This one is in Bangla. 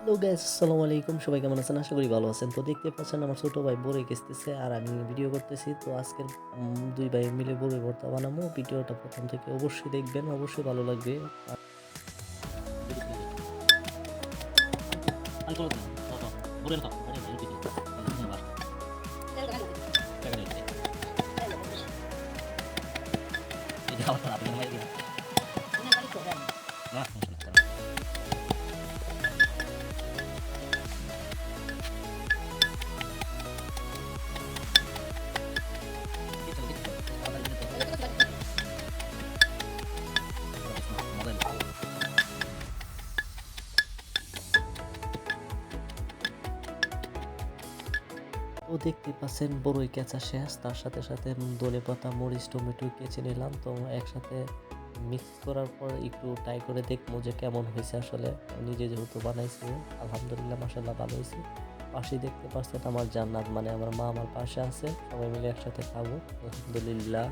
হ্যালো গাইস, আসসালামু আলাইকুম। সবাই কেমন আছেন? আশা করি ভালো আছেন। তো দেখতে পাচ্ছেন আমার ছোট ভাই বড়ই কেচতেছে আর আমি ভিডিও করতেছি। তো আজকের ২ ভাই মিলে বড়ই ভর্তা বানাবো। ভিডিওটা ১ম থেকে অবশ্যই দেখবেন, অবশ্যই ভালো লাগবে। আর তো দেখতে পাচ্ছেন বড়ই কেচা শেষ। তার সাথে, সাথে ধনেপাতা, মরিচ, টমেটো কেচে নিলাম। তো একসাথে মিক্স করার পর একটু ট্রাই করে দেখবো যে কেমন হইছে আসলে। নিজে যেহেতু বানাইছি, আলহামদুলিল্লাহ মাশাআল্লাহ ভালো হইছে। পাশেই দেখতে পাচ্ছেন আমার জান্নাত, মানে আমার মা আমার পাশে আছে। সবাই মিলে একসাথে খাবো। আলহামদুলিল্লাহ।